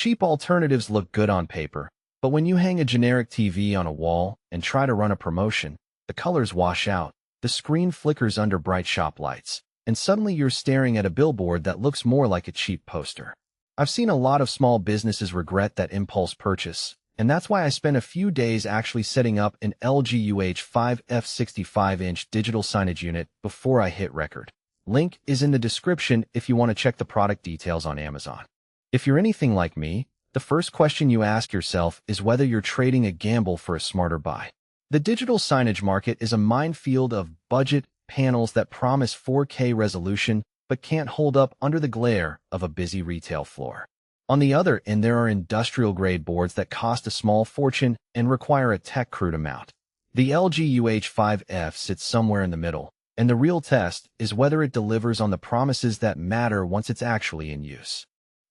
Cheap alternatives look good on paper, but when you hang a generic TV on a wall and try to run a promotion, the colors wash out, the screen flickers under bright shop lights, and suddenly you're staring at a billboard that looks more like a cheap poster. I've seen a lot of small businesses regret that impulse purchase, and that's why I spent a few days actually setting up an LG UH5F 65-inch digital signage unit before I hit record. Link is in the description if you want to check the product details on Amazon. If you're anything like me, the first question you ask yourself is whether you're trading a gamble for a smarter buy. The digital signage market is a minefield of budget panels that promise 4K resolution but can't hold up under the glare of a busy retail floor. On the other end, there are industrial-grade boards that cost a small fortune and require a tech crew to mount. The LG UH5F sits somewhere in the middle, and the real test is whether it delivers on the promises that matter once it's actually in use.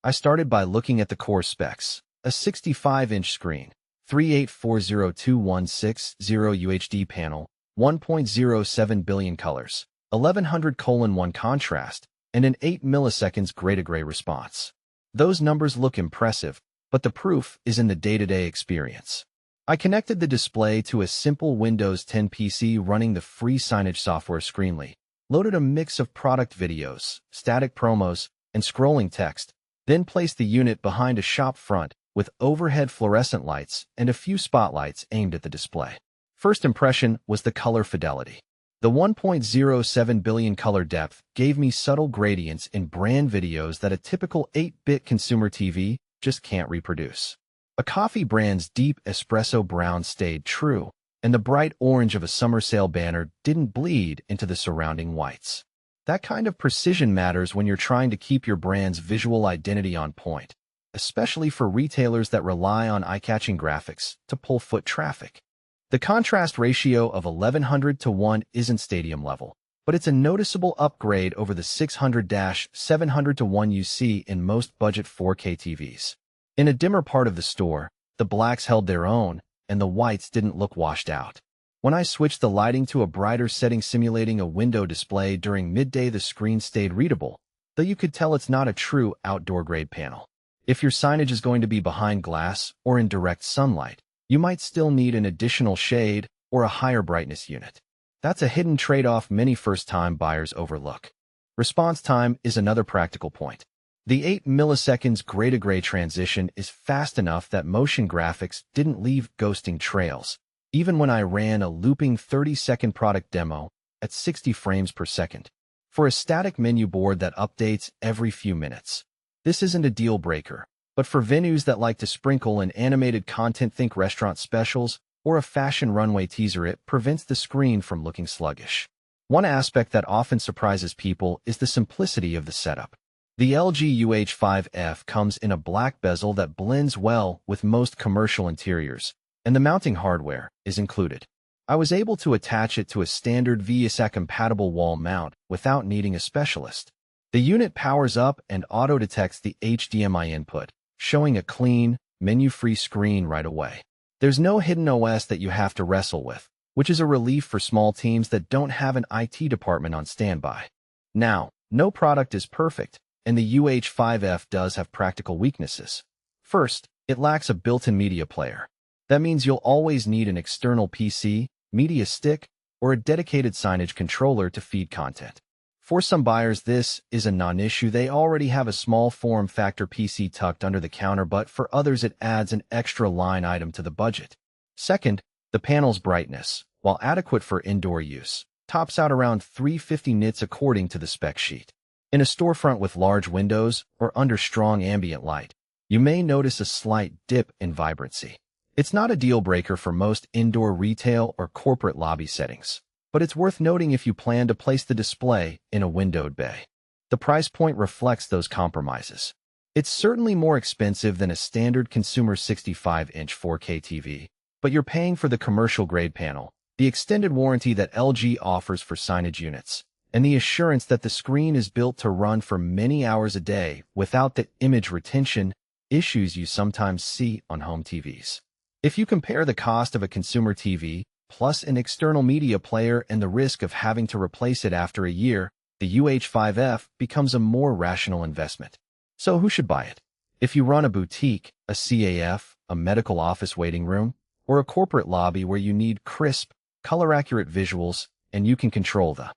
I started by looking at the core specs: a 65-inch screen, 3840216 UHD panel, 1.07 billion colors, 1100:1 contrast, and an 8 milliseconds gray-to-gray response. Those numbers look impressive, but the proof is in the day-to-day experience. I connected the display to a simple Windows 10 PC running the free signage software Screenly, loaded a mix of product videos, static promos, and scrolling text, then placed the unit behind a shop front with overhead fluorescent lights and a few spotlights aimed at the display. First impression was the color fidelity. The 1.07 billion color depth gave me subtle gradients in brand videos that a typical 8-bit consumer TV just can't reproduce. A coffee brand's deep espresso brown stayed true, and the bright orange of a summer sale banner didn't bleed into the surrounding whites. That kind of precision matters when you're trying to keep your brand's visual identity on point, especially for retailers that rely on eye-catching graphics to pull foot traffic. The contrast ratio of 1100:1 isn't stadium level, but it's a noticeable upgrade over the 600-700:1 you see in most budget 4K TVs. In a dimmer part of the store, the blacks held their own, and the whites didn't look washed out. When I switched the lighting to a brighter setting simulating a window display during midday, the screen stayed readable, though you could tell it's not a true outdoor-grade panel. If your signage is going to be behind glass or in direct sunlight, you might still need an additional shade or a higher brightness unit. That's a hidden trade-off many first-time buyers overlook. Response time is another practical point. The 8 milliseconds gray-to-gray transition is fast enough that motion graphics didn't leave ghosting trails, even when I ran a looping 30-second product demo at 60 frames per second. For a static menu board that updates every few minutes, this isn't a deal breaker. But for venues that like to sprinkle in animated content, think restaurant specials or a fashion runway teaser, it prevents the screen from looking sluggish. One aspect that often surprises people is the simplicity of the setup. The LG UH5F comes in a black bezel that blends well with most commercial interiors, and the mounting hardware is included. I was able to attach it to a standard VSA-compatible wall mount without needing a specialist. The unit powers up and auto-detects the HDMI input, showing a clean, menu-free screen right away. There's no hidden OS that you have to wrestle with, which is a relief for small teams that don't have an IT department on standby. Now, no product is perfect, and the UH5F does have practical weaknesses. First, it lacks a built-in media player. That means you'll always need an external PC, media stick, or a dedicated signage controller to feed content. For some buyers, this is a non-issue. They already have a small form factor PC tucked under the counter, but for others it adds an extra line item to the budget. Second, the panel's brightness, while adequate for indoor use, tops out around 350 nits according to the spec sheet. In a storefront with large windows or under strong ambient light, you may notice a slight dip in vibrancy. It's not a deal breaker for most indoor retail or corporate lobby settings, but it's worth noting if you plan to place the display in a windowed bay. The price point reflects those compromises. It's certainly more expensive than a standard consumer 65-inch 4K TV, but you're paying for the commercial-grade panel, the extended warranty that LG offers for signage units, and the assurance that the screen is built to run for many hours a day without the image retention issues you sometimes see on home TVs. If you compare the cost of a consumer TV plus an external media player and the risk of having to replace it after a year, the UH5F becomes a more rational investment. So who should buy it? If you run a boutique, a CAF, a medical office waiting room, or a corporate lobby where you need crisp, color-accurate visuals, and you can control the